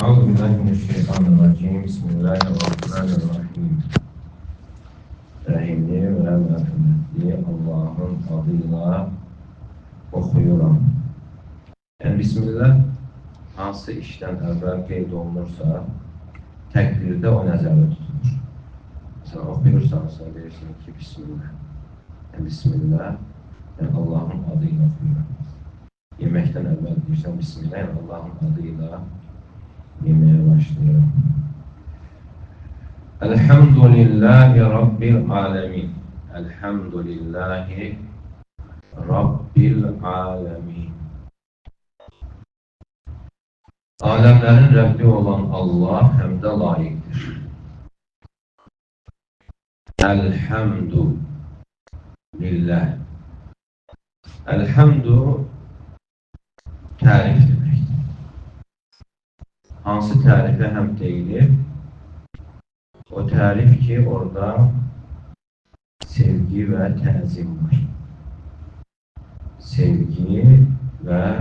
Euzubillahimineşşeytanirracim. Bismillahirrahmanirrahim. Rahimli ve merhametli Allah'ın adıyla okuyuram. Yani Bismillah hansı işten evvel qeyd olunursa təkbirdə o nəzərdə tutulur. Mesela okuyursansa deyirsin ki Bismillah. Yani Bismillah yani Allah'ın adıyla okuyuram. Yeməkdən əvvəl deyirsən Bismillah yani Allah'ın adıyla yemeğe başlıyorum. Elhamdülillahi Rabbil alemin. Elhamdülillahi Rabbil alemin. Alemlerin Rabbi olan Allah hem de layıktır. Elhamdülillah. Elhamdü tarif demektir. Hansı tarife hem deyilir? O tarif ki orada sevgi ve təzim var. Sevgi ve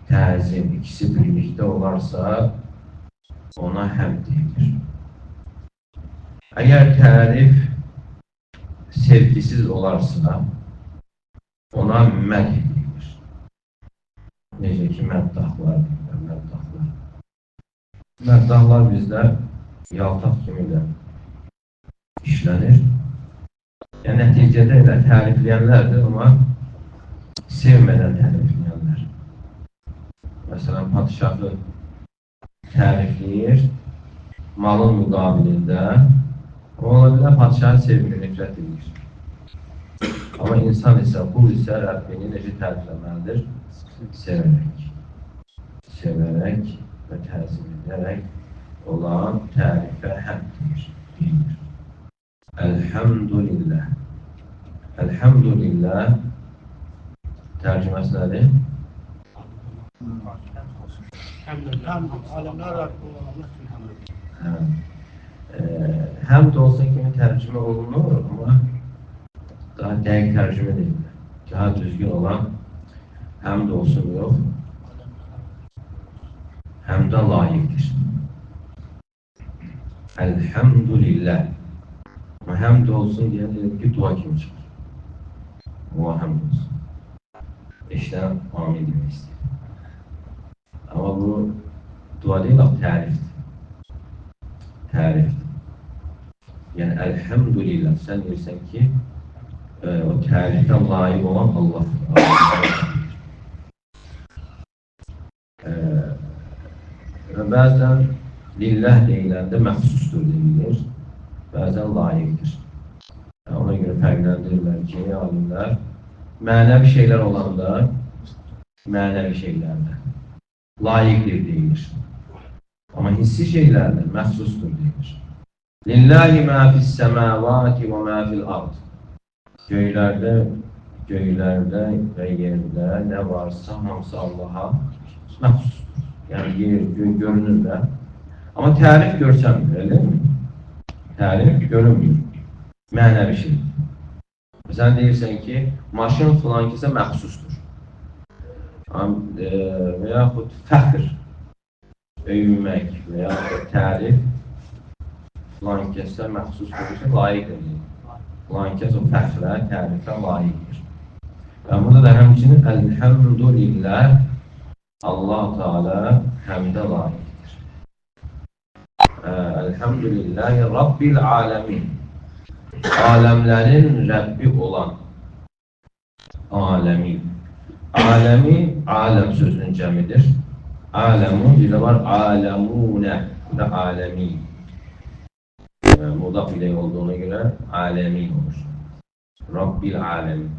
təzim ikisi birlikte olarsa ona hem deyilir. Eğer tarif sevgisiz olarsa ona məd deyilir. Necə ki məddahlar deyirlər, məddahlar. Məddahlar bizdə yaltaq kimi də işlənir. Yəni nəticədə elə tərifləyənlərdir, amma sevmədən tərifləyənlər. Məsələn, padişahı tərifləyir, malın müqabilində, ola bilər padişahı sevmir, nifrət edir. Amma insan isə, qul isə Rəbbini necə tərifləməlidir? Sevərək. Sevərək və təzim edərək olan tərifə həmdir, deyir. Elhamdülillah. Elhamdülillah tərcüməsi nədir? Həmd olsa kimi tərcümə olunur, amma daha dəqiq tərcümə deyil. Daha düzgün olan həmd olsun yox, həmdə layiqdir. Elhamdülillah. Ama həmd olsun diye dedik ki dua kimi çıxır. O həmd olsun. İşte amin demək istəyir. Ama bu dua değil, tərifdir. Tərifdir. Yani elhamdülillah sen deyirsən ki o tərifə layiq olan Allah'dır. Bəzən lillah deyiləndə məxsusdur deyilir, bəzən layiqdir. Ona görə fərqləndirirlər ki, alimlər mənəvi şeylər olanda, mənəvi şeylərdə layiqdir deyilir. Amma hissi şeylərdə məxsusdur deyilir. Lillahi mə fis-səmavati və mə fil-ard. Göylərdə və yerdə nə varsa hamısı Allaha məxsusdur. Yani yer, göy görünürlər. Amma tərif görsənmir, elə mi? Tərif görünmür. Mənəvi şey. Sən deyirsən ki, maşın filan kəsə məxsusdur. Və yaxud fəxr, öyünmək və yaxud tərif filan kəsə məxsusdur, layiq edir. Filan kəs o fəxrə, tərifə layiqdir. Və burada da həmçinin elhamdülillah Allah Teala həmdə layiqdir. Elhamdülillahi Rabbil alemin. Alemlerin Rabbi olan alemin. Alemi, alem sözünün cəmidir. Alemun, bir de var alemune, bu da alemi. Mudaf ile olduğuna göre alemi olur. Rabbil alemin.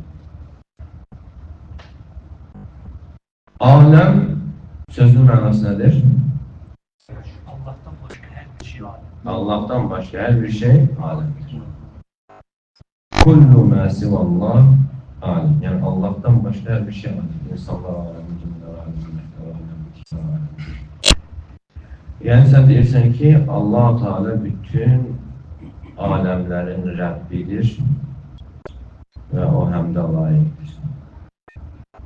Alem sözün mənası nədir? Allah'tan başka her bir şey alemdir. Kullu mâ sivallah alem. Yani Allah'tan başka her bir şey alemdir. İnsanlar alemi, cinler alemi, melekler alemi, kişiler alemi. Yani sen deyirsən ki Allah Teala bütün alemlerin Rabbidir ve o hem de layıktır.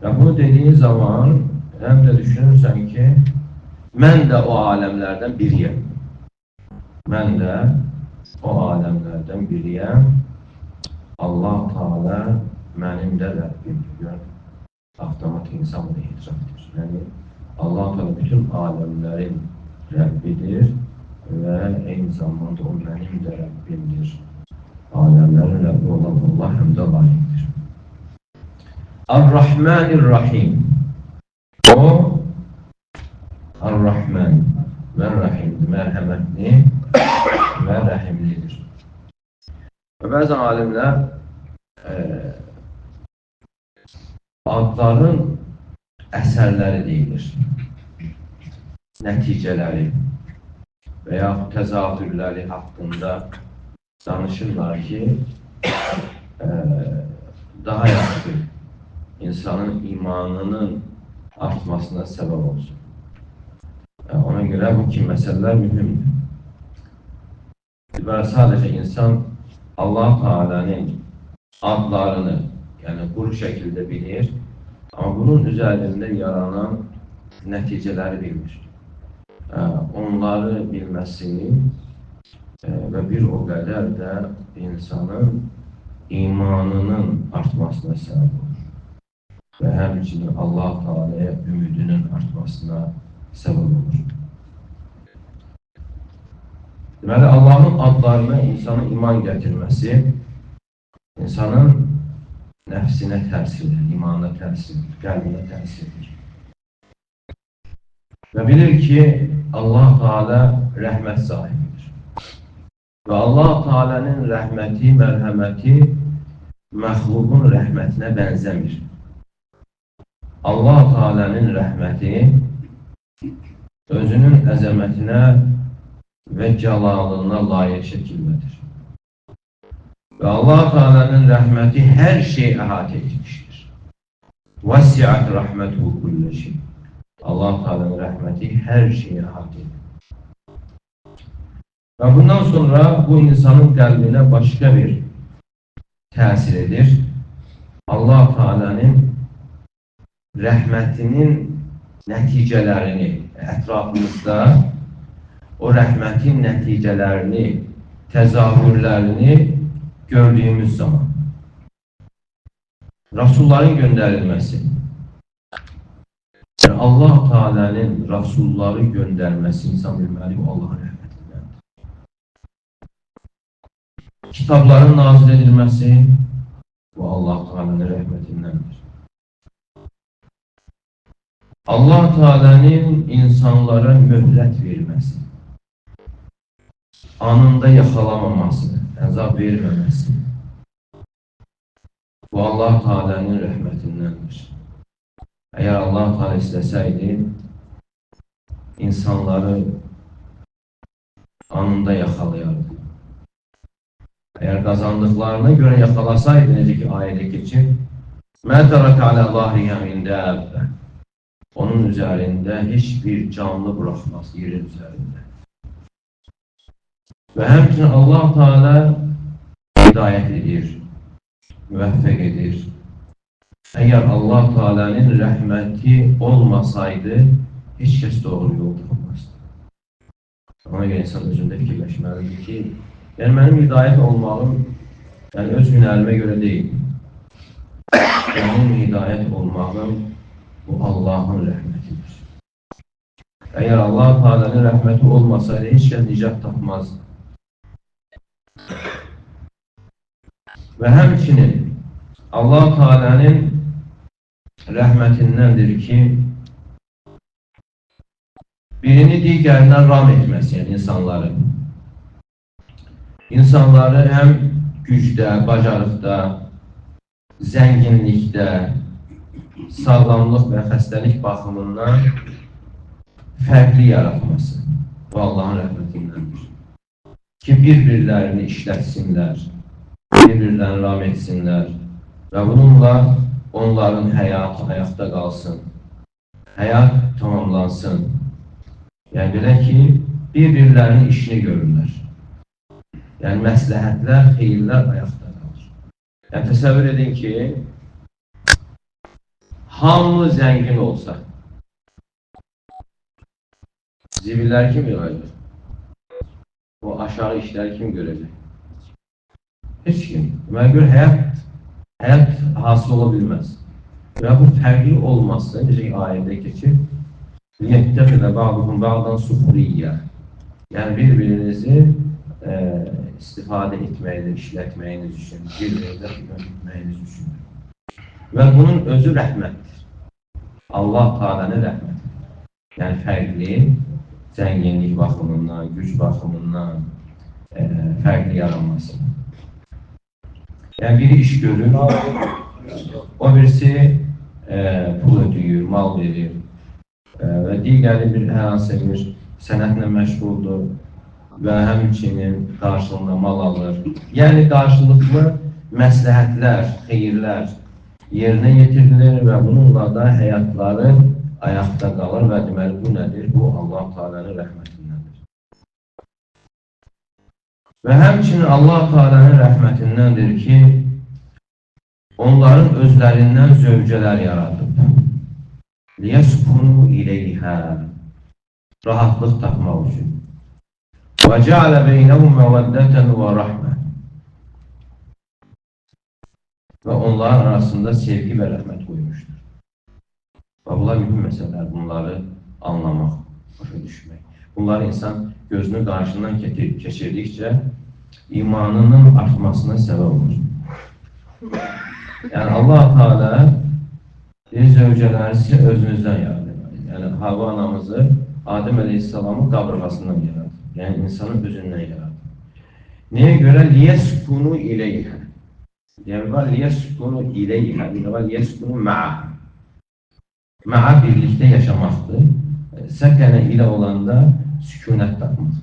Ve bunu dediğin zaman hem de düşünürsen ki mən də o aləmlərdən biriyəm. Mən də o aləmlərdən biriyəm. Allah Teala mənim də Rəbbimdir. Avtomatik insan bunu etiraf edir. Yəni, Allah Teala bütün aləmlərin Rəbbidir və eyni zamanda o mənim də Rəbbimdir. Aləmlərin Rəbbi olan Allah həm də layiqdir. Ar-Rahmanir-Rahim. O, Ar-Rahman və Rahimdir, mərhəmətli və rəhimlidir. Və bəzən alimlər adların əsərləri deyilir, nəticələri və yaxud təzahürləri haqqında danışırlar ki, daha yaxşı insanın imanının artmasına səbəb olsun. Ona görə bu kimi məsələlər mühümdür. Və sadəcə insan Allah Teala'nın adlarını, yəni quru şəkildə bilir, amma bunun üzərində yaranan nəticələri bilmir. Onları bilməsi və bir o qədər də insanın imanının artmasına səbəb olur. Və həmçinin Allah Teala'ya ümidinin artmasına səbəb olur. Deməli, Allahın adlarına insanın iman gətirməsi, insanın nəfsinə təsir edir, imanına təsir edir, qəlbinə təsir edir. Və bilir ki, Allah Teala rəhmət sahibidir. Və Allah Teala'nın rəhməti, mərhəməti məxluqun rəhmətinə bənzəmir. Allah Teala'nın rəhməti özünün əzəmətinə və cəlalına layiq şəkildədir. Və Allah Teala'nın rəhməti hər şey əhatə etmişdir. Vəsi'ət rəhmətuhu kullə şey. Allah Teala'nın rəhməti hər şeyi əhatə edir. Və bundan sonra bu insanın qəlbinə başqa bir təsir edir. Allah Teala'nın rəhmətinin nəticələrini ətrafımızda o rəhmətin nəticələrini, təzahürlərini gördüyümüz zaman Rasulların göndərilməsi, yəni Allah Teala'nın Rasulları göndərməsi insan bilməli bu Allahın rəhmətindəndir. Kitabların nazil edilməsi bu Allah Teala'nın rəhmətindəndir. Allah Teala'nın insanlara möhlət verməsi, anında yaxalamaması, əzab verməməsi bu Allah Teala'nın rəhmətindəndir. Əgər Allah Teala istəsəydi, insanları anında yaxalayardı. Əgər qazandıqlarına görə yaxalasaydı, necə ki ayədə keçir, mə tərəkə alə zahriyə min dəbbə, onun üzərində heç bir canlı buraxmaz yerin üzərində. Və həmçinin Allah Teala hidayət edir, müvəffəq edir. Əgər Allah Teala'nın rəhməti olmasaydı, heç kəs doğru yol tapmazdı. Ona görə insan özündə fikirləşməlidir ki, yəni mənim hidayət olmağım öz hünərimə görə deyil. Mənim hidayət olmağım bu Allahın rəhmətidir. Əgər Allah Teala'nın rəhməti olmasaydı, heç kəs nicat tapmazdı. Və həmçinin Allah Teala'nın rəhmətindəndir ki, birini digərindən ram etməsi, yəni insanları. İnsanları həm gücdə, bacarıqda, zənginlikdə, sağlamlıq və xəstəlik baxımından fərqli yaratması bu Allahın rəhmətindəndir. Ki, bir-birlərini işlətsinlər, bir-birlərini ram etsinlər və bununla onların həyatı ayaqda qalsın, həyat tamamlansın. Yəni, belə ki, bir-birlərinin işini görürlər. Yəni, məsləhətlər, xeyirlər ayaqda qalır. Yəni, təsəvvür edin ki, hamı zəngin olsa, Zibilləri kim yığacaq? O aşağı işləri kim görəcək? Heç kim. Deməli, bir həyat hasıl ola bilməz. Və bu fərqli olması, necə ayədə keçir, لِيَتَّخِذَ بَعْضُكُمْ بَعْضًا سُخْرِيَّةً. Yəni, bir-birinizi istifadə etməyiniz, işlətməyiniz üçün, bir-birinizə xidmət etməyiniz üçün. Və bunun özü rəhmətdir. Allah Teala'nın rəhməti. Yəni, fərqli, zənginlik baxımından, güc baxımından fərqli yaranması. Yəni, biri iş görür, o birisi pul ödəyir, mal verir və digəri hər hansı bir sənətlə məşğuldur və həmçinin qarşılığında mal alır. Yəni, qarşılıqlı məsləhətlər, xeyirlər yerinə yetirilir və bununla da həyatları ayaqda qalır və deməli, bu nədir? Bu, Allah Teala'nın rəhmətindəndir. Və həmçinin Allah Teala'nın rəhmətindəndir ki, onların özlərindən zövcələr yaradıb. لِيَسْكُنُوا إِلَيْهَا. Rahatlıq tapmaq üçün. وَجَعَلَ بَيْنَهُمْ مَوَدَّةً وَرَحْمَةً. Və onların arasında sevgi və rəhmət qoymuşdur. Və bunlar mühüm məsələlər, bunları anlamaq, başa düşmək. Bunları insan gözünün qarşından keçirdikcə imanının artmasına səbəb olur. Yəni, Allah Teala zövcələri sizin özünüzdən yaradır. Yəni, Havva anamızı Adəm Aleyhisselamın qabrğasından yaradır. Yəni, insanın özündən yaradır. Nəyə görə? لِيَسْكُنُوا إِلَيْهَا. Yəni, var, لِيَسْكُنُوا إِلَيْهَا. Var, لِيَسْكُنُوا مَعَهَا. Ma'a birlikdə yaşamaqdır. Səkənə ilə olanda sükunət tapmaq.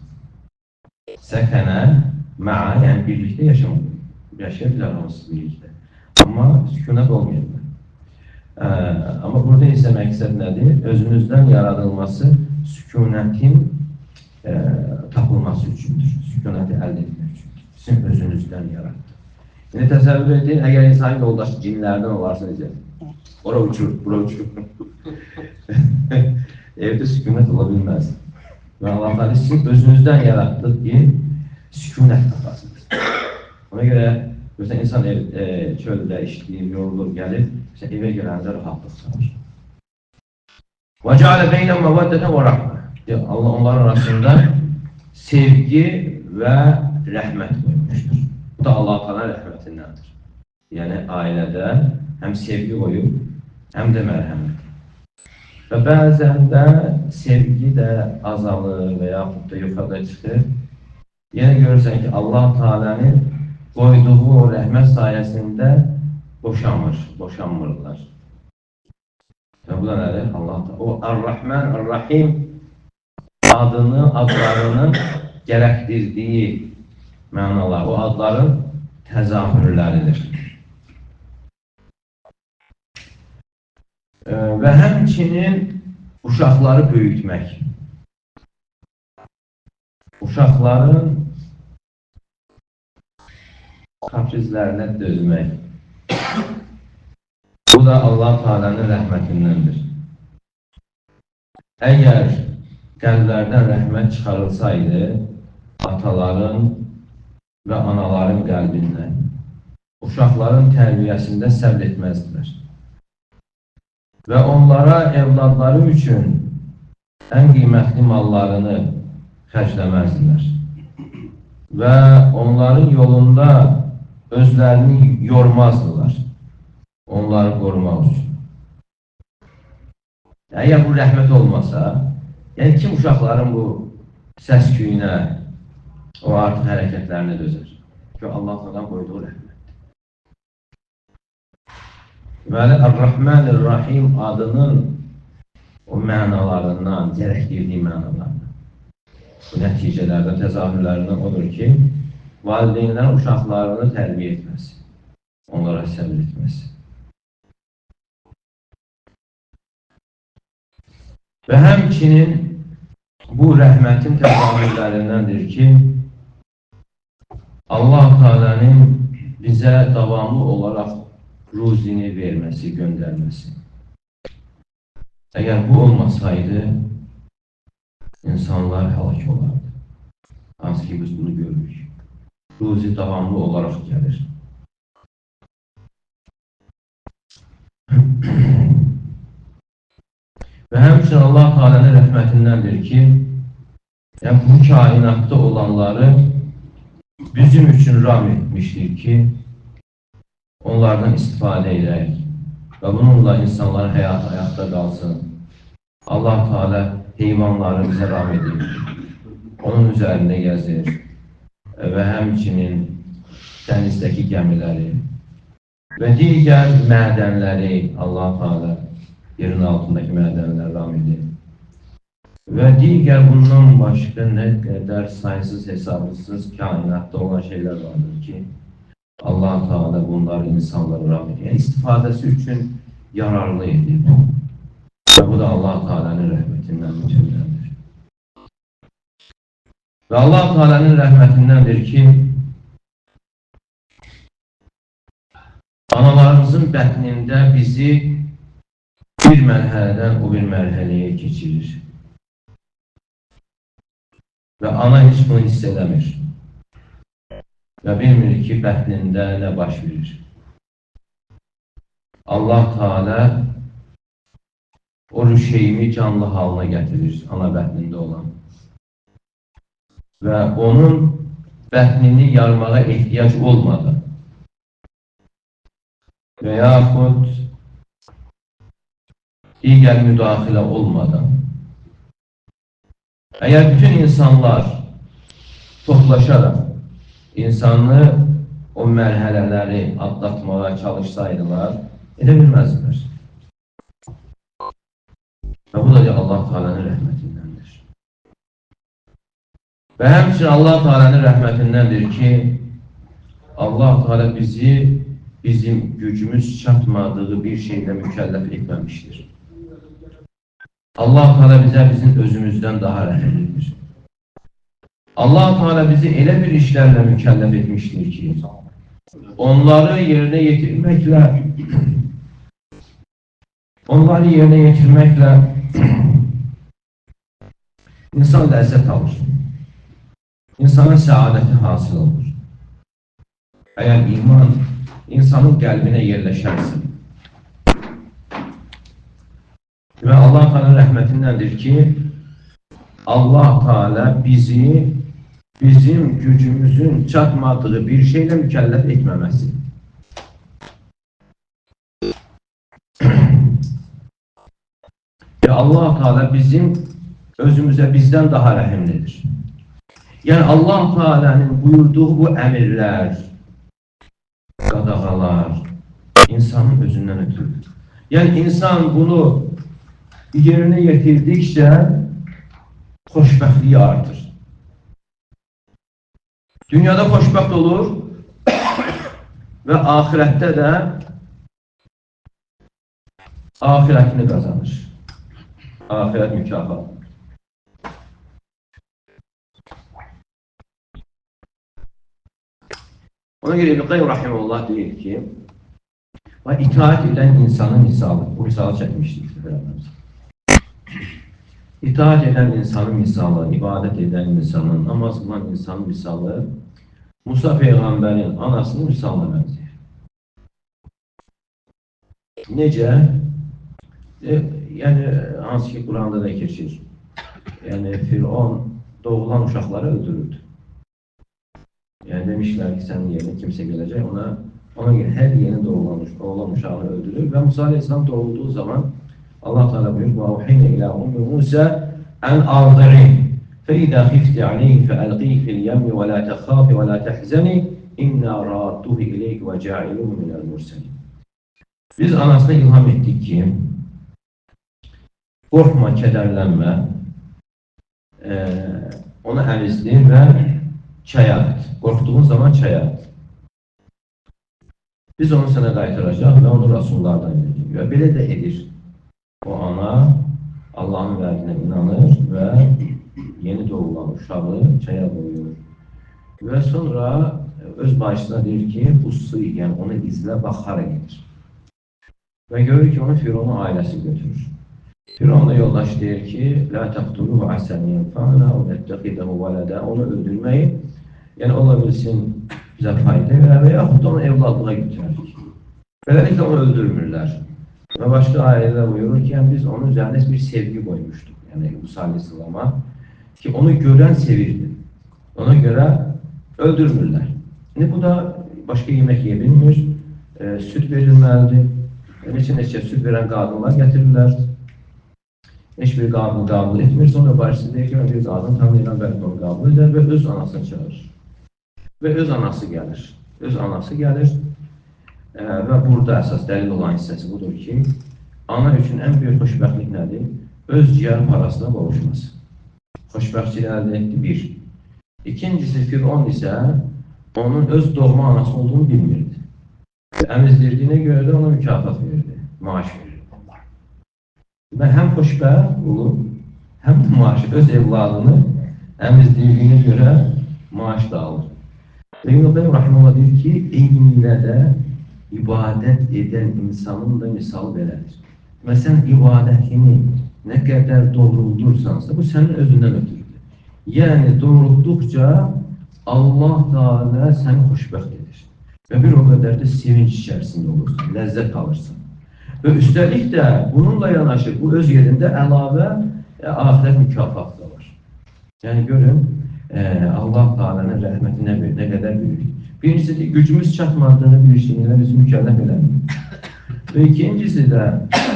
Səkənə, ma'a, yəni birlikdə yaşamaq. Yaşayırlar onsuz birlikdə. Amma sükunət olmayırlar. Amma burada isə məqsəd nədir? Özünüzdən yaradılması sükunətin tapılması üçündür. Sükunəti əldə etmək üçündür. Sizin özünüzdən yaratdı. Yəni, təsəvvür edin, əgər insan yoldaşı cinlərdən olarsa necə? Ora uçur, bura uçur. Evdə sükunət ola bilməz. Və Allah Teala sizin özünüzdən yaratdı ki, sükunət tapasınız. Ona görə, görürsən, insan çöldə işləyir, yorulur, gəlir, evə gələndə rahatlıq çalır. وَجَعَلَ بَيْنَهُمْ مَوَدَّةً وَرَحْمَةً. Allah onların arasında sevgi və rəhmət qoymuşdur. Bu da Allah Teala'nın rəhmətindəndir. Yəni, ailədə həm sevgi qoyub, həm də mərhəmət. Və bəzən də sevgi də azalır və yaxud da yuxarıda çıxır. Yəni, görürsən ki, Allah Teala'nın qoyduğu o rəhmət sayəsində boşanmırlar. Və bu da nədir? Allah Teala. O Ar-Rahman, Ar-Rahim adlarının gərəkdirdiyi mənalar, o adların təzahürləridir. Və həmçinin uşaqları böyütmək. Uşaqların kaprizlərinə dözmək. Bu da Allah Teala'nın rəhmətindəndir. Əgər qəlblərdən rəhmət çıxarılsaydı, ataların və anaların qəlbindən, uşaqların tərbiyəsində səbr etməzdilər. Və onlara, evladları üçün ən qiymətli mallarını xərcləməzdilər. Və onların yolunda özlərini yormazdılar. Onları qorumaq üçün. Əgər bu rəhmət olmasa, yəni kim uşaqların bu səs-küyünə, o artıq hərəkətlərinə dözər? Çünki Allah'tan qoyduğu rəhmət. Deməli, Ar-Rahman, Ar-Rahim adının o mənalarından, gərəkdirdiyi mənalarından, bu nəticələrdən, təzahürlərindən odur ki, valideynlərin uşaqlarını tərbiyə etməsi, onlara səbir etməsi. Və həmçinin bu rəhmətin təzahürlərindəndir ki, Allah Teala'nın bizə davamlı olaraq ruzini verməsi, göndərməsi. Əgər bu olmasaydı, insanlar həlak olardı. Hansı ki biz bunu görürük. Ruzi davamlı olaraq gəlir. Və həmçinin Allah Teala'nın rəhmətindəndir ki, yəni bu kainatda olanları bizim üçün ram etmişdir ki, onlardan istifadə edək və bununla insanların həyatı ayaqda qalsın. Allah Teala heyvanları bizə ram edir, onun üzərində gəzir və həmçinin dənizdəki gəmiləri və digər mədənləri Allah Teala yerin altındakı mədənləri ram edir. Və digər bundan başqa nə qədər sayısız hesabsız kainatda olan şeylər vardır ki, Allah Teala bunları insanlara ram edir. Yəni istifadəsi üçün yararlı edir. Və bu da Allah Teala'nın rəhmətindən bütünləndir. Və Allah Teala'nın rəhmətindəndir ki, analarımızın bətnində bizi bir mərhələdən o bir mərhələyə keçirir. Və ana heç bunu hiss edəmir. Və bilmir ki, bətnində nə baş verir. Allah Teala o rüşeymi canlı halına gətirir, ana bətnində olan. Və onun bətnini yarmağa ehtiyac olmadan və yaxud digər müdaxilə olmadan, əgər bütün insanlar toplaşaraq insanı o mərhələləri atlatmağa çalışsaydılar, edə bilməzdilər. Və bu da Allah Teala'nın rəhmətindəndir. Və həmçinin Allah Teala'nın rəhmətindəndir ki, Allah Teala bizi bizim gücümüz çatmadığı bir şeylə mükəlləf etməmişdir. Allah Teala bizə bizim özümüzdən daha rəhmlidir. Allah Teala bizi elə bir işlərlə mükəlləf etmişdir ki, onları yerinə yetirməklə insan ləzzət alır. İnsana səadəti hasil olur. Əgər iman insanın qəlbinə yerləşərsə. Və Allah Teala'nın rəhmətindəndir ki, Allah Teala bizi bizim gücümüzün çatmadığı bir şeylə mükəlləf etməməsi. Və Allah Teala bizim özümüzə bizdən daha rəhimlidir. Yəni Allah Teala'nın buyurduğu bu əmirlər, qadağalar insanın özündən ötürür. Yəni insan bunu yerinə yetirdikcə xoşbəxtliyi artır. Dünyada xoşbəxt olur və ahirətdə də ahirətini qazanır. Ahirət mükafat. Ona görə İbn Qayyim rahimehullah deyir ki, itaat edən insanın misalı, bu misalı çəkmişdik. İtaat edən insanın misalı, ibadət edən insanın, namaz qılan insanın misalı, Musa Peyğəmbərin anasının misalına bənzəyir. Necə? Yəni, hansı ki, Quranda da keçir. Yəni, Firon doğulan uşaqları öldürürdü. Yəni, demişlər ki, sənin yerinə kimsə gələcək, ona görə hər yeni doğulan uşağını öldürür və Musa Aleyhisselam doğulduğu zaman Allah Teala buyurur: "Vauhina ila ummi Musa an ardi'i فإذا خفت عليه فألقيه في اليم ولا تخافي ولا تحزني إنا رادوه إليك وجاعلوه من المرسلين." Biz anasına ilham ettik ki, qorxma, kədərlənmə, onu əmizdir və çaya at. Qorxduğun zaman çaya at. Biz onu sənə qaytaracaq və onu Rasullardan edir. Və belə də edir. O ana Allahın vədinə inanır və yeni doğulan uşağı çaya qoyur. Və sonra öz başına deyir ki, bu su, yəni onu izlə, bax hara gedir. Və görür ki, onu Fironun ailəsi götürür. Firavunla yoldaş deyir ki, la taqtuluhu asən yenfa'na və nəttəxidahu vələdə, onu öldürməyin. Yəni, ola bilsin bizə fayda verər və yaxud onu evladlığa götürərik. Beləliklə onu öldürmürlər. Və başqa ayədə buyurur ki, yəni, biz onun üzərində bir sevgi qoymuşduq. Yəni, Musa Aleyhisselama ki, onu görən sevirdi. Ona görə öldürmürlər. İndi bu da başqa yemək yeyə bilmir, süt verilməlidir. Neçə süt verən qadınlar gətirirlər. Heç bir qadın qəbul etmir, sonra barışsı deyir ki, bir qadın tanıyılan bəlkə onu qəbul edər və öz anasını çağırır. Və öz anası gəlir. Öz anası gəlir və burada əsas dəlil olan hissəsi budur ki, ana üçün ən böyük xoşbəxtlik nədir? Öz ciyər parasına qovuşması. Xoşbəxtçilik əldə etdi, bir. İkincisi, Firavun isə onun öz doğma anası olduğunu bilmirdi. Əmizdirdiyinə görə də ona mükafat verirdi, maaş verirdi. Və həm xoşbəxt olub, həm də maaşı, öz evladını əmizdirdiyinə görə maaş da alır. Və İbn Qayyim Rahimullah deyir ki, eynilə də ibadət edən insanın da misalı belədir. Məsələn, ibadətini nə qədər doğruldursansa, bu sənin özündən ötürüdür. Yəni, doğrulduqca Allah Teala səni xoşbəxt edir. Və bir o qədər də sevinç içərisində olursan, ləzzət alırsan. Və üstəlik də bununla yanaşı, bu öz yerində əlavə ahirət mükafatı da var. Yəni, görün, Allah Teala'nın rəhməti nə qədər büyük. Birincisi, gücümüz çatmadığını bir şeylə biz mükəlləf eləmirik. Və ikincisi də,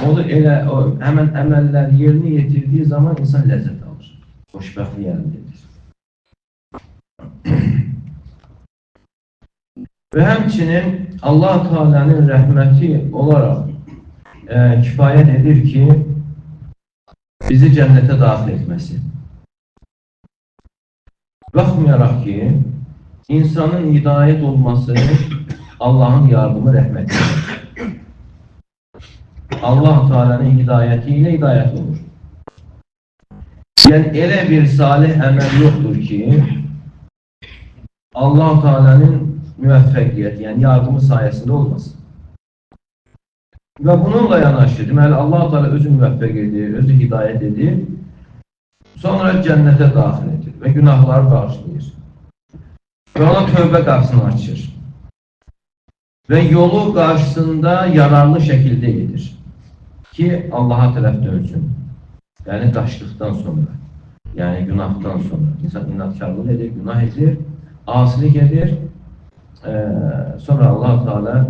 həmən əməllər yerini yetirdiyi zaman insan ləzzət alır. Xoşbəxtlik əldə edir. Və həmçinin Allah Teala'nın rəhməti olaraq kifayət edir ki, bizi cənnətə daxil etməsi. Baxmayaraq ki, insanın hidayət olması Allahın yardımı, rəhmətidir. Allah Teala'nın hidayəti ilə hidayət olur. Yəni, elə bir salih əməl yoxdur ki, Allah Teala'nın müvəffəqiyyəti, yəni yardımı sayəsində olmasın. Və bununla yanaşı, deməli, Allah Teala özü müvəffəq edir, özü hidayət edir, sonra cənnətə daxil edir və günahları bağışlayır. Və ona tövbə qapısını açır. Və yolu qarşısında yararlı şəkildə edir ki, Allaha tərəf dönsün. Yəni, qaçdıqdan sonra, yəni günahdan sonra. İnsan inatkarlıq edir, günah edir, asilik edir, sonra Allah Teala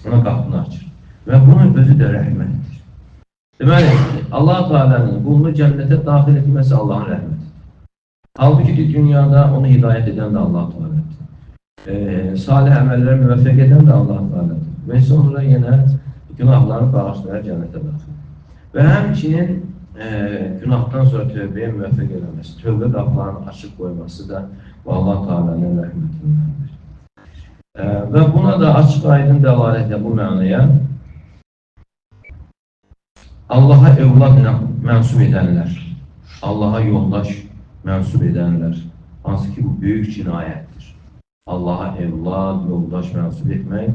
ona qapını açır. Və bunun özü də rəhmətdir. Deməli, Allah Teala'nın qulunu cənnətə daxil etməsi Allahın rəhmətidir. Halbuki dünyada onu hidayət edən də Allah Teala'dır. Salih əməllərə müvəffəq edən də Allah Teala'dır. Və sonra yenə günahları bağışlayar cənnətə daxil. Və həmçinin günahdan sonra tövbəyə müvəffəq eləməsi, tövbə qapılarını açıq qoyması da Allah Teala'nın rəhmətindəndir. Və buna da açıq aydın dəlalətlə bu mənaya Allaha evlad mənsub edənlər, Allaha yoldaş mənsub edənlər, hansı ki bu böyük cinayətdir. Allaha evlad, yoldaş mənsub etmək.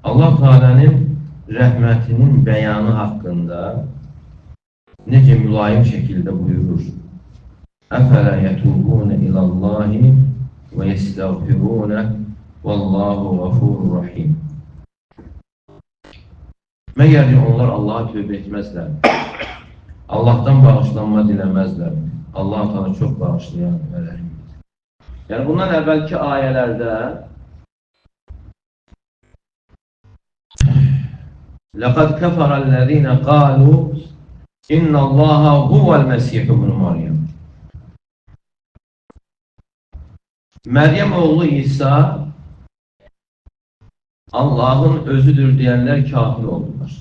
Allah Teala'nın rəhmətinin bəyanı haqqında necə mülayim şəkildə buyurur. Əfələ yətubunə ilallahi və yestəğfirunə vallahu ğafurur rahim. Məgər onlar Allah'a tövbə etməzlər, Allah'tan bağışlanma diləməzlər. Allah Teala çox bağışlayan və rəhimlidir. Yəni bundan əvvəlki ayələrdə لَقَدْ كَفَرَ الَّذِينَ قَالُوا إِنَّ اللّٰهَ هُوَ الْمَسِيحُ بْنُ مَرْيَمْ Məryəm oğlu İsa Allah'ın özüdür diyenler kafir oldular.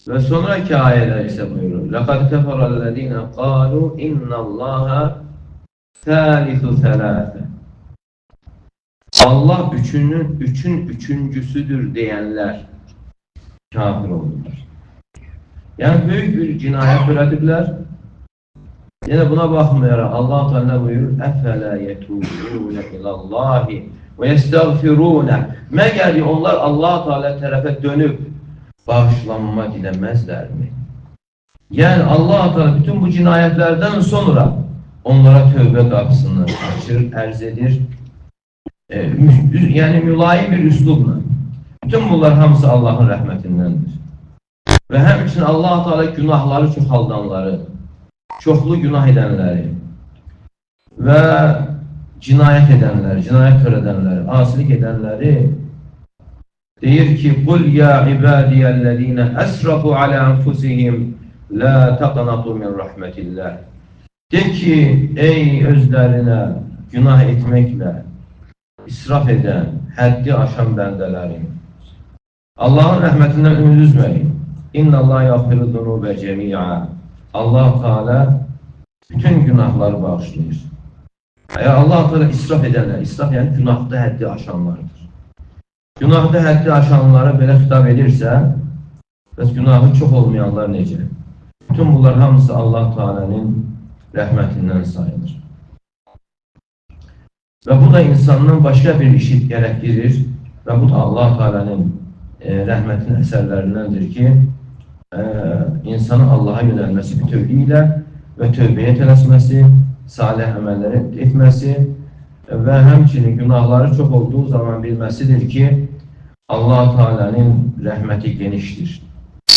Ve sonraki ayeler ise buyurur. لَقَدْ كَفَرَ الَّذِينَ قَالُوا اِنَّ اللّٰهَ ثَالِثُ ثَلَاثَ Allah üçün üçüncüsüdür diyenler kafir oldular. Yani büyük bir cinayet öğrettiler. Yine buna bakmayarak Allah Teala buyurur: "Efela yetûbûne ilallâhi və yəstəğfirunə. Məgər onlar Allah Teala tərəfə dönüb bağışlanma diləməzlərmi? Yəni Allah Teala bütün bu cinayətlərdən sonra onlara tövbə qapısını açır, ərz edir. Yəni mülayim bir üslubla. Bütün bunlar hamısı Allahın rəhmətindəndir. Və həmçinin Allah Teala günahları çoxaldanları, çoxlu günah edənləri və cinayət edənləri, cinayət törədənləri, asilik edənləri deyir ki: "Qul ya ibadiyellezine esrafu ala anfusihim la taqnatu min rahmetillah." De ki, ey özlərinə günah etməklə israf edən, həddi aşan bəndələrim, Allahın rəhmətindən ümid üzməyin. İnna Allah yaghfiru zunube cemi'a. Allah Teala bütün günahları bağışlayır. Eğer Allah Teala israf edənlər, israf yəni günahda həddi aşanlardır. Günahda həddi aşanlara belə xitab edirsə, bəs günahı çox olmayanlar necə? Bütün bunlar hamısı Allah Teala'nın rəhmətindən sayılır. Və bu da insanın başqa bir işi gərəkdirir və bu da Allah Teala'nın rəhmətinin əsərlərindəndir ki, insanın Allah'a yönəlməsi bütövlüylə və tövbəyə tələsməsi, salih əməlləri etməsi və həmçinin günahları çox olduğu zaman bilməsidir ki, Allah Teala'nın rəhməti genişdir.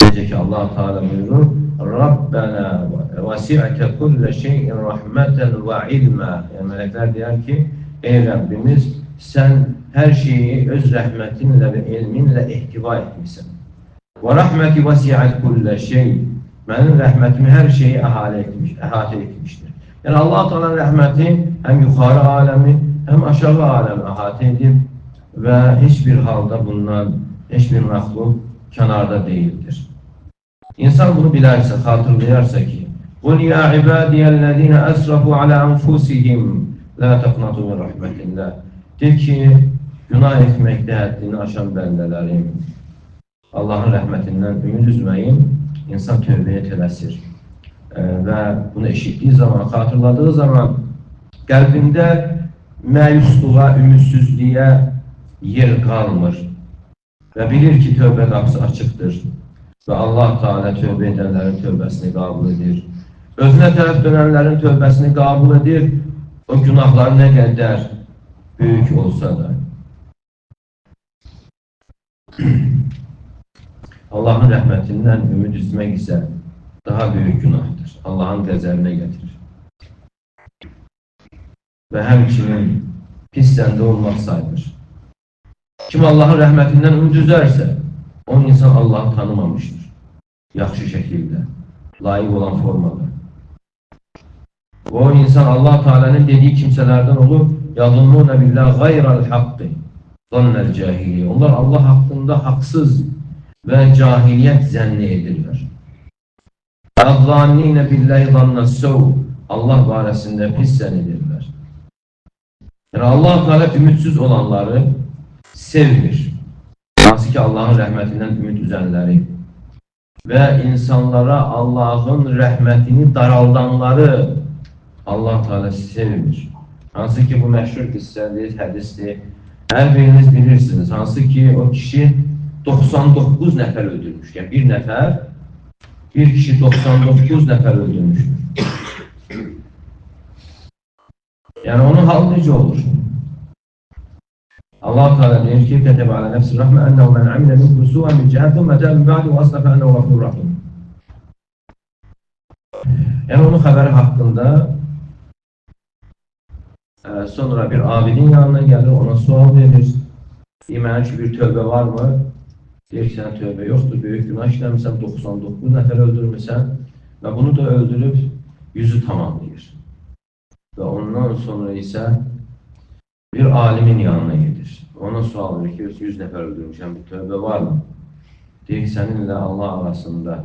Necə ki Allah Teala buyurur: "Rabbana vasi'te kulle şeyin rahmeten ve ilma." Yəni mələklər deyər ki, ey Rəbbimiz, sən hər şeyi öz rəhmətinlə və elminlə ehtiva etmişsən. Və rəhməti vəsi'ət kullə şey. Mənim rəhmətimi hər şeyi əhatə etmişdir. Yəni Allah Teala'nın rəhməti həm yuxarı aləmi, həm aşağı aləmi əhatə edib və heç bir halda bundan heç bir məxluq kənarda deyildir. İnsan bunu bilərsə, xatırlayarsa ki, "Qul ya ibadiyellezine esrafu ala anfusihim la taqnatu min rahmetillah." De ki, günah etməkdə həddini aşan bəndələrim, Allahın rəhmətindən ümid üzməyin. İnsan tövbəyə tələsir və bunu eşitdiyi zaman, xatırladığı zaman qəlbində məyusluğa, ümidsizliyə yer qalmır və bilir ki, tövbə qapısı açıqdır və Allah Teala tövbə edənlərin tövbəsini qəbul edir. Özünə tərəf dönənlərin tövbəsini qəbul edir, o günahlar nə qədər böyük olsa da. Allahın rəhmətindən ümid üzmək isə daha böyük günahdır. Allahın qəzəbinə gətirir. Və həmçinin pis səndə olmaq sayılır. Kim Allahın rəhmətindən ümid üzərsə, o insan Allahı tanımamışdır. Yaxşı şəkildə, layiq olan formada. O insan Allah Teala'nın dediği kimselerden olur. يَظُنُّونَ بِاللّٰهِ غَيْرَ الْحَقِّ ظَنَّ الْجَاهِلِيَّ. Onlar Allah hakkında haksız ve cahiliyet zənni edirlər. اَظَّانِّينَ بِاللّٰهِ ظَنَّ السَّوْء. Allah barəsində pis zənn edirlər. Yəni Allah Teala ümitsiz olanları sevmir. Hansı ki Allahın rəhmətindən ümid üzənləri ve insanlara Allah'ın rəhmətini daraldanları Allah Teala sevmir. Hansı ki bu məşhur qissədir, hədisdir. Hər biriniz bilirsiniz. Hansı ki o kişi 99 nəfər öldürmüş. Yəni bir kişi 99 nəfər öldürmüşdür. Yəni onun halı necə olur? Allah Teala deyir ki, "Kətəbə alə nəfsi rəhmə ənəhu mən əmilə minkum su'an min cəhənnəm və təbə min ba'di və asləfə ənəhu ğafurur rahim." Yəni onun xəbəri haqqında sonra bir abidin yanına gəlir, ona sual verir. Deyir, ki bir tövbə var mı? Deyir ki, sənə tövbə yoxdur, böyük günah işləmirsən, 99 nəfər öldürmüşsən və bunu da öldürüb yüzü tamamlayır. Və ondan sonra isə bir alimin yanına gedir. Ona sual verir ki, 100 nəfər öldürmüşəm, bir tövbə var mı? Deyir ki, səninlə Allah arasında,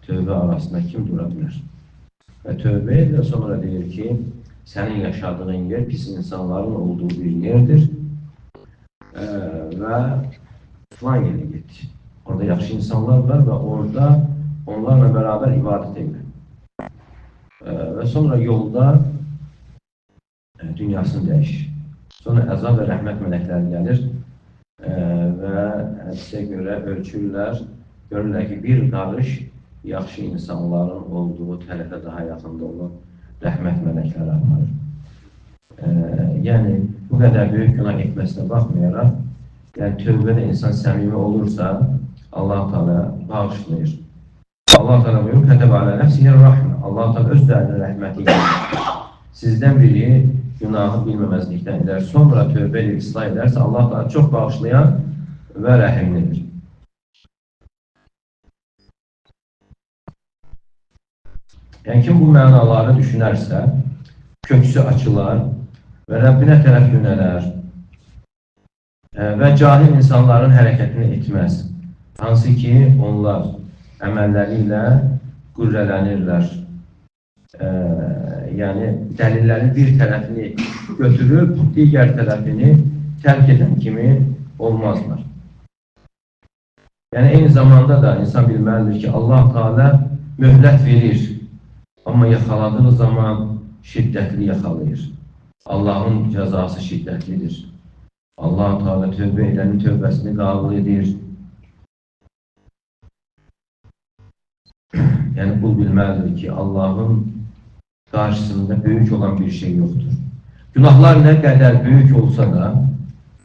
tövbə arasında kim dura bilər? Və tövbə edir, sonra deyir ki, sənin yaşadığın yer pis insanların olduğu bir yerdir və filan yerə getdi. Orada yaxşı insanlar var və orada onlarla beraber ibadət edir. Və sonra yolda dünyasını dəyişir. Sonra əzab və rəhmət mələkləri gəlir və hədisə görə ölçürlər, görürlər ki, bir qarış yaxşı insanların olduğu tərəfə daha yaxında olur, rəhmət mələkləri aparır. Yəni, bu qədər böyük günah etməsinə baxmayaraq, yəni tövbədə insan səmimi olursa, Allah-u Teala bağışlayır. Allah-u Teala buyurur, Kətəb alə nəfsihir rəhmə. Allah-u Teala öz dərinin rəhməti ilə sizdən biri günahı bilməməzlikdən edər, sonra tövbə ilə islah edərsə, Allah Teala çox bağışlayan və rəhimlidir. Yəni kim bu mənaları düşünərsə, köksü açılar və Rəbbinə tərəf yönələr və cahil insanların hərəkətini etməz. Hansı ki, onlar əməlləri ilə qürrələnirlər. Yəni, dəlillərin bir tərəfini götürüb, digər tərəfini tərk edən kimi olmazlar. Yəni, eyni zamanda da insan bilməlidir ki, Allah Teala möhlət verir, amma yaxaladığı zaman şiddətli yaxalayır. Allahın cəzası şiddətlidir. Allah Teala tövbə edənin tövbəsini qəbul edir. Yəni, qul bilməlidir ki, Allahın qarşısında böyük olan bir şey yoxdur. Günahlar nə qədər böyük olsa da,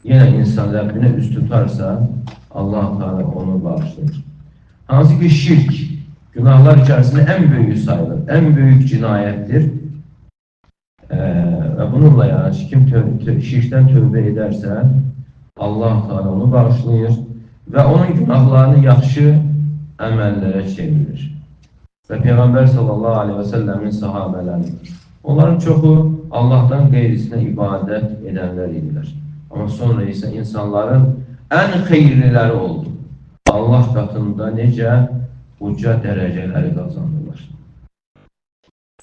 yenə insan Rəbbinə üst tutarsa, Allah Teala onu bağışlayır. Hansı ki, şirk günahlar içərisində ən böyük sayılır, ən böyük cinayətdir. Və bununla yəni, kim şirkdən tövbə edərsə, Allah Teala onu bağışlayır və onun günahlarını yaxşı əməllərə çevirir. Və Peyğəmbər sallallahu aleyhi və səlləmin sahabələri, onların çoxu Allahdan qeyrisinə ibadət edənlər idilər. Amma sonra isə insanların ən xeyirliləri oldu. Allah qatında necə uca dərəcələri qazandılar.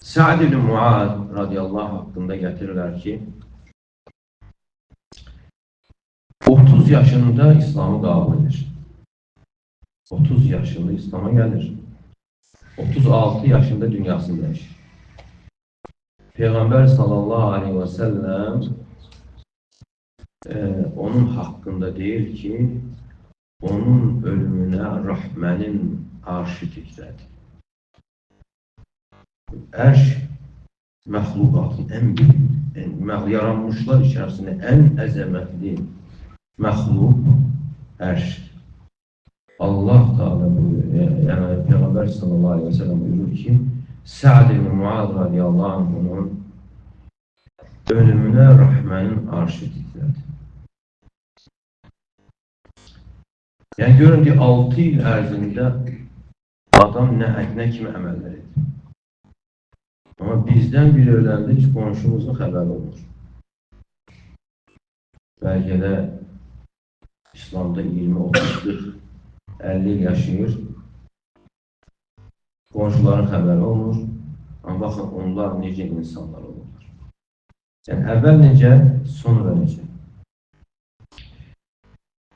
Sa'd ibn Muaz radiyallahu haqqında gətirirlər ki, 30 yaşında İslamı qəbul edir. 30 yaşında İslam'a gəlir. 36 yaşında dünyasını dəyişir. Peyğəmbər sallallahu aleyhi və səlləm onun haqqında deyir ki, onun ölümünə rəhmənin arşı titrədi. Ərş məxluqatın ən büyük, yaranmışlar içərisində ən əzəmətli məxluq ərşdir. Allah Teala buyurur, yəni Peyğəmbər sallallahu aleyhi və səlləm buyurur ki, Sa'd ibn Muaz radiyallahu anh'ın ölümünə rəhmənin arşı titrədi. Yəni görün ki, 6 il ərzində adam nə kimi əməllər edir. Amma bizdən biri öləndə ki, qonşumuzun xəbəri olur. Bəlkə də İslamda 20, 30, 50 il yaşayır. Qonşuların xəbəri olmur. Amma baxın, onlar necə insanlar olurlar. Yəni, əvvəl necə, sonra necə.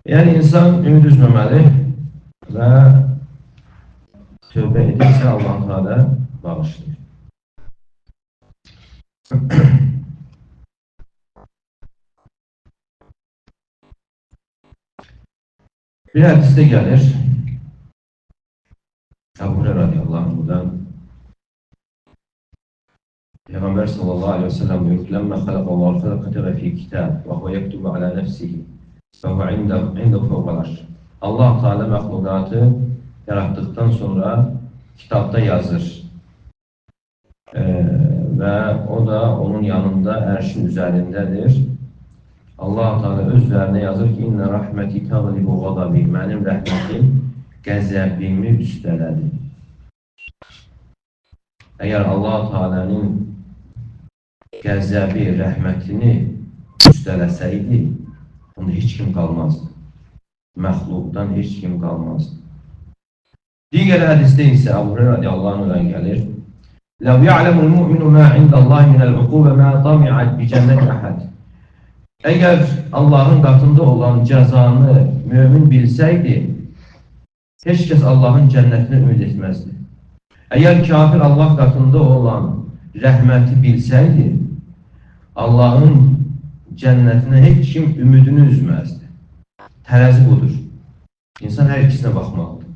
Yəni, insan ümid üzməməli və tövbə edirsə Allah-u Teala bağışlayır. Bir hədisdə gəlir, Əbu Hureyra radiyallahu anhudan Peyğəmbər sallallahu aleyhi və səlləm buyurur ki, Ləmmə xələqəllahu xələqətəqə fi kitab və huvə yəktubu alə nəfsihi və huvə ində fəvqələr. Allah Teala məxluqatı yaratdıqdan sonra kitabda yazır və o da onun yanında ərşin üzərindədir. Allah Teala özlərinə yazır ki, İnnə rəhməti təğlibu qadabi, mənim rəhmətim qəzəbimi üstələdi. Əgər Allah Teala'nın qəzəbi, rəhmətini üstələsəydi, onda heç kim qalmazdı. Məxluqdan heç kim qalmazdı. Digər hədisdə isə Əbu Hureyra radiyallahu anhudan gəlir. Ləv ya'lemul mu'minu mə indallahi minəl uqubə mə tami'at bi cənnət əhəd. Əgər Allahın qatında olan cəzanı mümin bilsəydi, heç kəs Allahın cənnətini ümid etməzdi. Əgər kafir Allah qatında olan rəhməti bilsəydi, Allahın cənnətinə heç kim ümidini üzməzdi. Tərəzi budur. İnsan hər ikisinə baxmalıdır.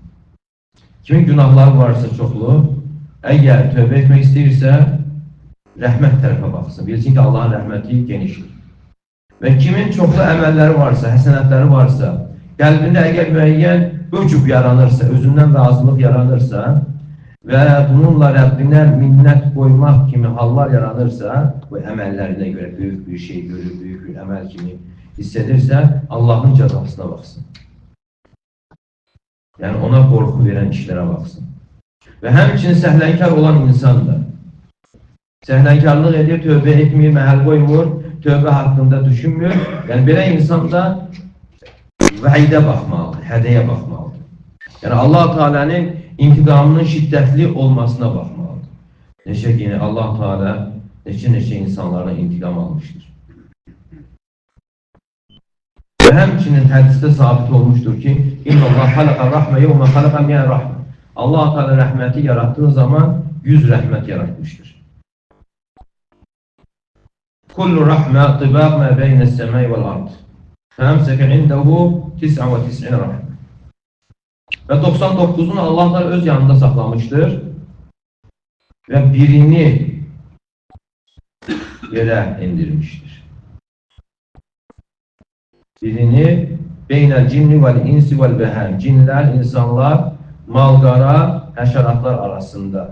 Kimin günahları varsa çoxlu, əgər tövbə etmək istəyirsə, rəhmət tərəfə baxsın. Bilsin ki, Allahın rəhməti genişdir. Və kimin çoxlu əməlləri varsa, həsənətləri varsa, qəlbində əgər müəyyən öcüb yaranırsa, özündən razılıq yaranırsa və bununla Rəbbinə minnət qoymaq kimi hallar yaranırsa, bu əməllərinə görə böyük bir şey görür, böyük bir əməl kimi hiss edirsə, Allahın cəzasına baxsın. Yəni ona qorxu verən işlərə baxsın. Və həmçinin səhlənkar olan insan da səhlənkarlıq edir, tövbə etmir, məhəl qoymur, tövbə haqqında düşünmür. Yəni belə insan da vəidə baxmalıdır, hədəyə baxmalıdır. Yəni Allah Teala'nın intiqamının şiddətli olmasına baxmalıdır. Neçə ki, Allah Teala neçə insanlarla intiqam almışdır. Və həmçinin hədisdə sabit olmuşdur ki, İnna Allah xalaqa rəhmə yevmə xalaqa miyən rəhmə. Allah Teala rəhməti yaratdığı zaman 100 rəhmət yaratmışdır. Kullu rəhmə tibaq mə beynəs səməy vəl ard. Fəmsəkə indəhu 99 rəhmə. Və 99'unu Allah Teala öz yanında saxlamışdır. Və birini yerə indirmişdir. Birini beynəl cinni vəl insi vəl bəhəm. Cinlər, insanlar, malqara, həşəratlar arasında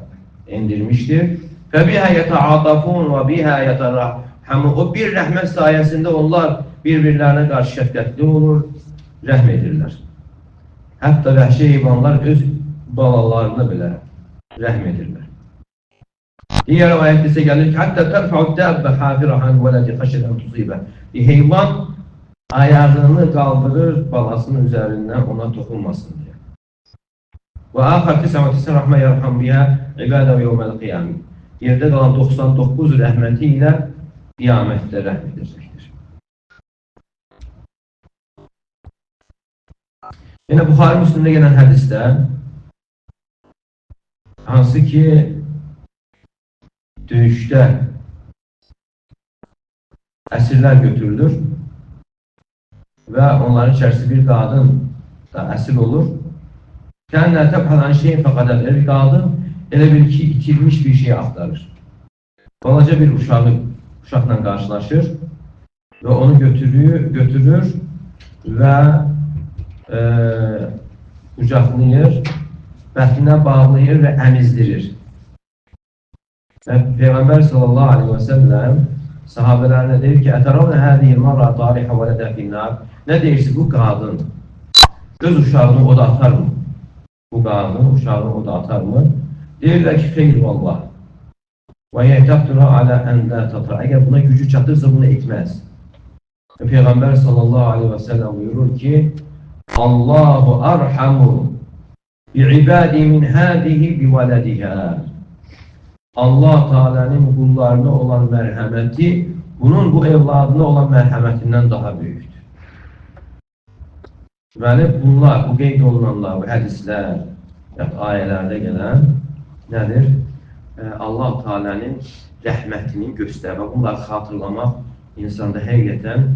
indirmişdir. Fəbihə yətəatafun və bihə yətərrəhəmun. O bir rəhmət sayəsində onlar bir-birlərinə qarşı şəfqətli olur, rəhm edirlər. Hətta vəhşi heyvanlar öz balalarına belə rəhm edirlər. Digər ayətdə isə gəlir ki, hətta tərfəu dəbbə xafirəhən vələdi xəşədən tuzibə. Heyvan ayağını qaldırır balasının üzərindən ona toxunmasın deyə. Və axar 99 rəhmə yərhəm biyyə ibadə və yevməl qiyam. Yerdə qalan 99 rəhməti ilə qiyamətdə rəhm edəcəkdir. Yine Buxari Müslimdə gələn hədisdə hansı ki döyüşdə əsirlər götürülür və onların içərisində bir qadın da əsir olur. Kəndlə təbhədən şeyin fəqədən bir qadın elə bil ki itilmiş bir şey axtarır. Balaca bir uşaqla qarşılaşır və onu götürür və qucaqlayır, bətninə bağlayır və əmizdirir. Və Peyğəmbər sallallahu aleyhi və səlləm sahabələrinə deyir ki, ətəravnə hədiyil marra tarihə və lədə finnar. Nə deyirsiniz, bu qadın öz uşağını oda atarmı? Bu qadın uşağını oda atarmı? Deyirlər ki, xeyr vallah. Və yətəqdürə alə əndə tatır. Əgər buna gücü çatırsa bunu etməz. Peyğəmbər sallallahu aleyhi və səlləm buyurur ki, Allahu arhamu bi'ibadi min hadihi bivalədihə. Allah Teala'nın qullarına olan mərhəməti bunun bu evladına olan mərhəmətindən daha böyükdür. Deməli, bunlar, bu qeyd olunanlar, bu hədislər, ayələrdə gələn nədir? Allah Teala'nın rəhmətini göstərir və bunları xatırlamaq insanda həqiqətən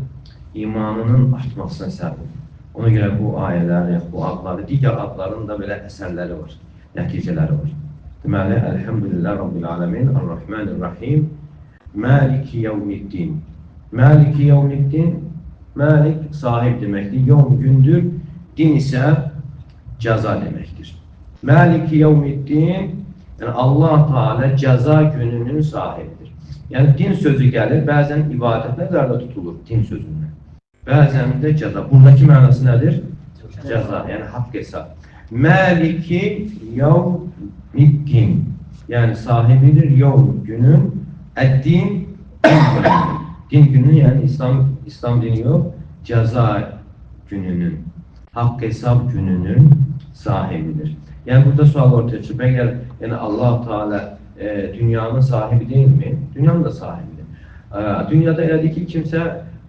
imanının artmasına səbəb olur. Ona görə bu ayələr, bu adları, digər adların da belə əsərləri var, nəticələri var. Deməli, Elhamdülillah Rabbil Alemin, Ar-Rahmanir-Rahim, Maliki Yevmiddin. Maliki Yevmiddin, Malik sahib deməkdir, yevm gündür, din isə cəza deməkdir. Maliki Yevmiddin, yəni Allah Teala cəza gününün sahibidir. Yəni din sözü gəlir, bəzən ibadət nəzərdə tutulur din sözündən. Bəzən də cəza. Buradakı mənası nədir? Cəza, yəni haqq hesab. Maliki Yevmiddin, yəni sahibidir yevm günün, əd-din din gününün, yəni İslam dini yox, cəza gününün, haqq hesab gününün sahibidir. Yəni burada sual ortaya çıxır. Əgər yəni Allah Teala dünyanın sahibi deyilmi? Dünyanın da sahibidir. Dünyada elədir ki, kimsə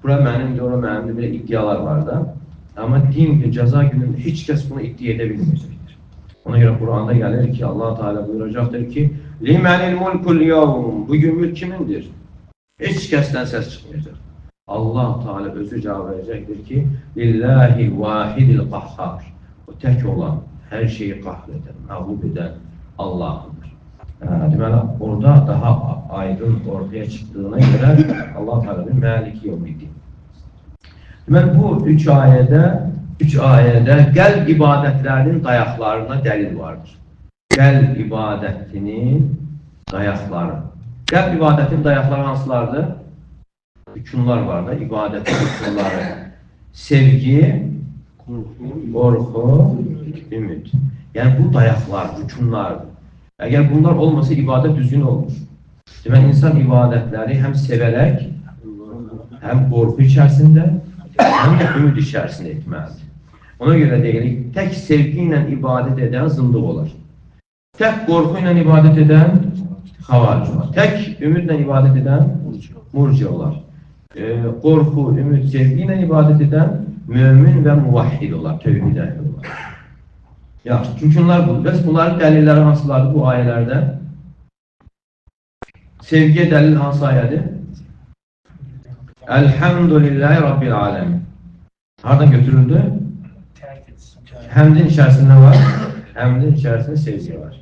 bura mənimdir, ora mənimdir, belə iddialar var da. Amma din və cəza günündə heç kəs bunu iddia edə bilməyəcəkdir. Ona görə Quranda gəlir ki, Allah Teala buyuracaqdır ki, Limenil mulkul yevm, bugün mülk kimindir? Heç kəsdən səs çıxmayacaq. Allah Teala özü cavab verəcəkdir ki, Lillahi vahidil qahhar. O tək olan, hər şeyi qahr edən, məğlub edən Allah'ındır. Deməli, orada daha aydın ortaya çıxdığına görə Allah Teala bir Məliki yevmiddin. Deməli, bu üç ayədə qəlb ibadətlərinin dayaqlarına dəlil vardır. Qəlb ibadətinin dayaqları. Qəlb ibadətinin dayaqları hansılardır? Hükümlər var da, ibadətin hükümləri. Sevgi, qorxu, ümid. Yəni, bu dayaqlar, hükümlərdir. Əgər bunlar olmasa, ibadət düzgün olmur. Demək, insan ibadətləri həm sevərək, həm qorxu içərisində, həm də ümid içərisində etməlidir. Ona görə deyilik, tək sevgi ilə ibadət edən zındıq olar. Tək qorxu ilə ibadət edən xavaric olar. Tək ümidlə ibadət edən murciə olar. Qorxu, ümid, sevgi ilə ibadət edən mömin və muvahhid olar, tövhid əhli olar. Yaxşı, hükümlər budur. Bəs bunların dəlilləri hansılardır bu ayələrdə? Sevgiyə dəlil hansı ayədir? Elhamdülillahi Rabbil aləmin. Hardan götürüldü? Həmdin içərisində var, həmdin içərisində sevgi var.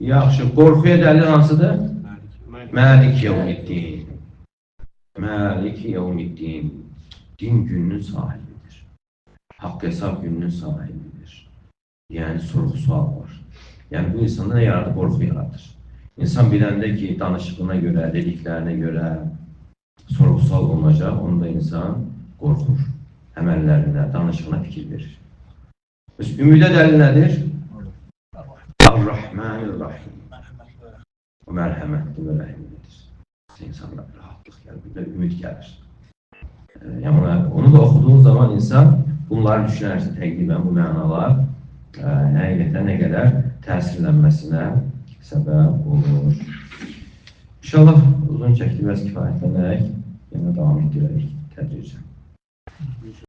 Yaxşı, qorxuya dəlil hansıdır? Məlik yevmiddin. Məlik yevmiddin. Din gününün sahibidir. Haqq hesab gününün sahibidir. Yəni, sorğu-sual var. Yəni, bu insanda nə yaradır? Qorxu yaradır. İnsan biləndə ki, danışığına görə, dediklərinə görə sorğu-sual olunacaq, onda insan qorxur. Əməllərinə, danışığına fikir verir. Ümidə dəlil nədir? Ar-Rahmanir-Rahim. O mərhəmətli və rəhimlidir. İnsanlar rahatlıq gəlir, ümid gəlir. Yəni, onu da oxuduğun zaman insan bunları düşünərsə təqribən bu mənalar həqiqətən nə qədər təsirlənməsinə səbəb olur. İnşallah uzun çəkdi, bəs kifayətlənərək yenə davam etdirək tədricən.